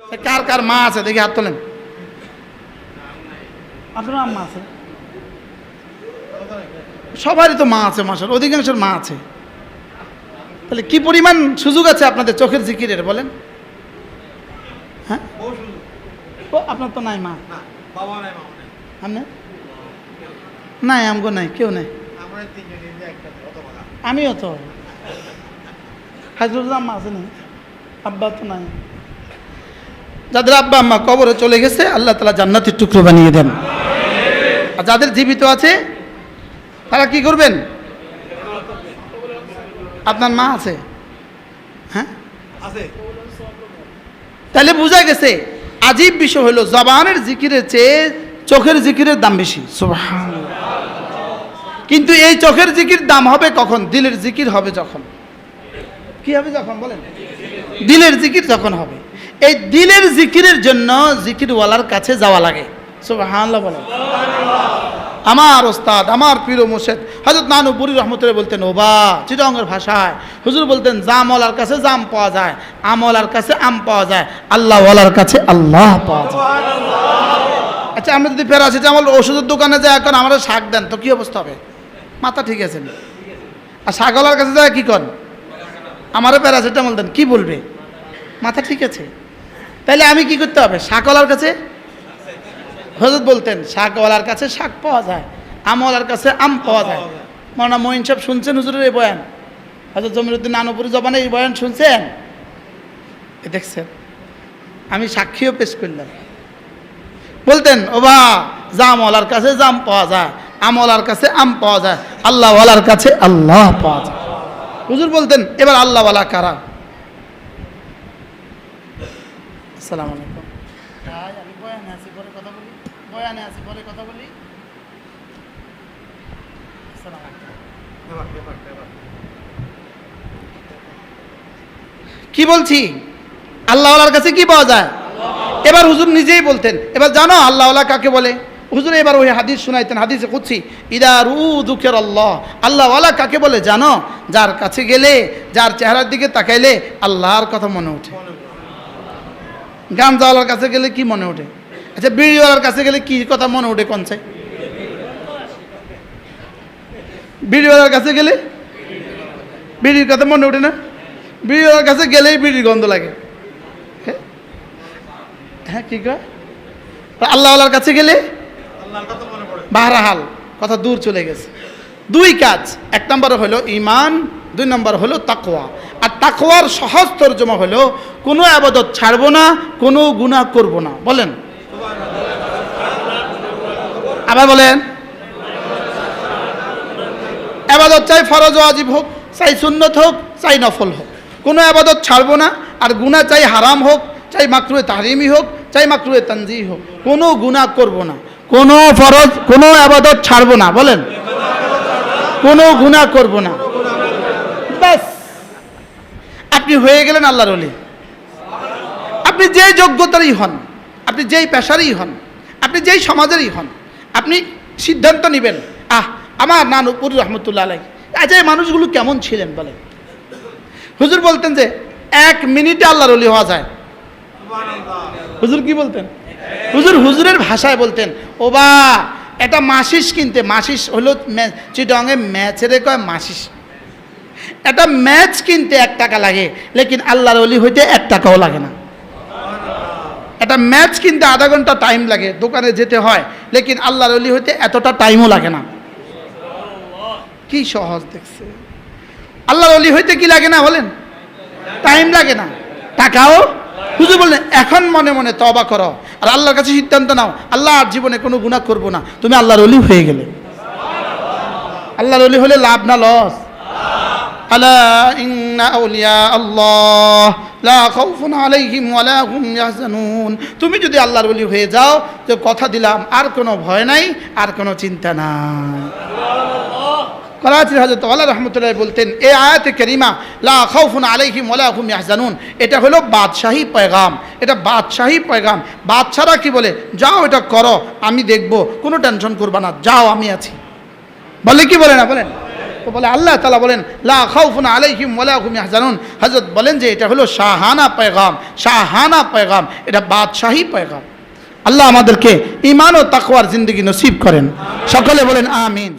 কার কার মা আছে দেখি হাত তোলেন। আপনার আম্মা আছে? সবারই তো মা আছে, মাশাআল্লাহ, অধিকাংশের মা আছে। তাহলে কি পরিমাণ সুযোগ আছে আপনাদের চোখের জিকিরের বলেন? হ্যাঁ, আপনার তো নাই মা, আপনার নাই, আমগো নাই, কেউ নাই। আমিও তো, হাজরুল আম্মা আছে না, আব্বা তো নাই। যাদের আব্বা আম্মা কবরে চলে গেছে আল্লাহ তাআলা জান্নাতের টুকরো বানিয়ে দেন। আর যাদের জীবিত আছে তারা কি করবেন? আপনার মা আছে? হ্যাঁ আছে। তাহলে বোঝা গেছে আজীব বিষয় হলো জবানের জিকিরের চেয়ে চোখের জিকিরের দাম বেশি। সুবহানাল্লাহ। কিন্তু এই চোখের জিকির দাম হবে কখন? দিলের জিকির হবে যখন। কি হবে যখন বলেন? দিলের জিকির যখন হবে। এই দিলের জিকিরের জন্য জিকিরওয়ালার কাছে যাওয়া লাগে। সুবহানাল্লাহ বলেন। আমার ওস্তাদ, আমার পীর ও মুর্শিদ হযরত নানুপুরি রহমতুল্লাহ বলতেন, ওবা চিটাঙ্গের ভাষায় হুজুর বলতেন, জামওয়ালার কাছে জাম পাওয়া যায়, আমওয়ালার কাছে আম পাওয়া যায়, আল্লাহওয়ালার কাছে আল্লাহ পাওয়া যায়। আচ্ছা, আমরা যদি প্যারাসিটামল ওষুধের দোকানে যাই এখন আমাদের শাক দেন তো কি অবস্থা হবে? মাথা ঠিক আছে না? আর শাকওয়ালার কাছে যায় কি করেন? আমারও প্যারাসিটামল দেন, কি বলবে? মাথা ঠিক আছে। তাইলে আমি কি করতে হবে? শাকওয়ালার কাছে, হযরত বলতেন শাকওয়ালার কাছে শাক পাওয়া যায়, আমওয়ালার কাছে আম পাওয়া যায়। মাওলানা মঈন সাহেব শুনছেন হুজুরের এই বয়ান? হযরত জমিরুদ্দিন নানুপুরি জবানে এই বয়ান শুনছেন? দেখছেন, আমি সাক্ষীও পেশ করলাম। বলতেন, ওবা জামওয়ালার কাছে জাম পাওয়া যায়, আমওয়ালার কাছে আম পাওয়া যায়, আল্লাহওয়ালার কাছে আল্লাহ পাওয়া যায়। হুজুর বলতেন, এবার আল্লাহওয়ালা কারা? আসসালামু আলাইকুম। আমি বয়ানে আছি, পরে কথা বলি। বয়ানে আছি, পরে কথা বলি। কি বলছি? আল্লাহওয়ালার কাছে কি পাওয়া যায়? এবার হুজুর নিজেই বলতেন, এবার জানো আল্লাহওয়ালা কাকে বলে? হুজুর এবার ওই হাদিস শুনাইতেন, হাদিসে কুদসি, ইদা রু যুকির আল্লাহ, আল্লাহওয়ালা কাকে বলে জানো? যার কাছে গেলে, যার চেহারার দিকে তাকাইলে আল্লাহর কথা মনে ওঠে। গাঞ্জাওয়ালার কাছে গেলে কি মনে ওঠে? আচ্ছা, বিড়িওয়ালার কাছে গেলে কি কথা মনে ওঠে? কোন চাই? বিড়িওয়ালার কাছে গেলে বিড়ির কথা মনে ওঠে না? বিড়িওয়ালার কাছে গেলেই বিড়ির গন্ধ লাগে। হ্যাঁ, কি কয়? আল্লাহওয়ালার কাছে গেলে বাহরাহাল কথা দূর চলে গেছে। দুই কাজ, এক নম্বর হলো ঈমান, দুই নম্বর হলো তাকওয়া। আর তাকওয়ার সহজ তরজমা হলো কোনো ইবাদত ছাড়বো না, কোনো গুনাহ করব না। বলেন, আবার বলেন। ইবাদত চাই ফরজ ওয়াজিব হোক, চাই সুন্নত হোক, চাই নফল হোক, কোনো ইবাদত ছাড়বো না। আর গুনাহ চাই হারাম হোক, চাই মাকরুহে তাহরিমি হোক, চাই মাকরুহে তানজিহি হোক, কোনো গুনাহ করব না, কোনো ফরজ, কোনো ইবাদত ছাড়বো না। বলেন, কোনো গুনাহ করব না। বাস, আপনি হয়ে গেলেন আল্লাহর ওলি। আপনি যেই যোগ্যতারই হন, আপনি যেই পেশারই হন, আপনি যেই সমাজেরই হন, আপনি সিদ্ধান্ত নেবেন, আমার নানুপুরি রহমতুল্লাহ আলাইহি, আচ্ছা এই মানুষগুলো কেমন ছিলেন বলেন? হুজুর বলতেন যে 1 মিনিটে আল্লাহর ওলি হওয়া যায়। হুজুর কি বলতেন? হুজুরের ভাষায় বলতেন, ওবা এটা মাসিস কিনতে, মাসিস হলো চিটংয়ে ম্যাচের কয় মাসিস, এটা ম্যাচ কিনতে 1 টাকা লাগে, লেকিন আল্লাহর ওলি হইতে 1 টাকাও লাগে না। এটা ম্যাচ কিনতে আধা ঘন্টা টাইম লাগে, দোকানে যেতে হয়, লেকিন আল্লাহর ওলি হইতে এতটা টাইমও লাগে না। কি সহজ দেখছে! আল্লাহর ওলি হইতে কি লাগে না বলেন? টাইম লাগে না, টাকাও। হুজুর বললেন, এখন মনে মনে তওবা করো আর আল্লাহর কাছে সিদ্ধান্ত নাও, আল্লাহ আর জীবনে কোনো গুনাহ করব না। তুমি আল্লাহর ওলি হয়ে গেলে। আল্লাহর ওলি হলে লাভ না লস? আলা ইন্না আউলিয়া আল্লাহ লা খাউফুন আলাইহিম ওয়ালা হুম ইয়াহজানুন। তুমি যদি আল্লাহর ওলি হয়ে যাও, যে কথা দিলাম আর কোনো ভয় নাই, আর কোনো চিন্তা নাই। করাচির হযরত ওয়ালা রহমতুল্লাহ বলতেন, এই আয়াতে কারিমা লা খাউফুন আলাইহিম ওয়ালা হুম ইয়াহজানুন, এটা হলো বাদশাহী পয়গাম। এটা বাদশাহী পয়গাম। বাদশারা কি বলে? যাও এটা করো, আমি দেখব, কোনো টেনশন করবা না, যাও আমি আছি। বলে কি বলে না? বলেন, তো বলে আল্লাহ তাআলা বলেন লা খাউফুন আলাইহিম ওয়ালা হুম ইয়াহজানুন। হযরত বলেন যে এটা হলো শাহানা পেগাম, শাহানা পেগাম, এটা বাদশাহী পেগাম। আল্লাহ আমাদেরকে ঈমান ও তাকওয়ার জিন্দেগি নসিব করেন, সকলে বলেন আমিন।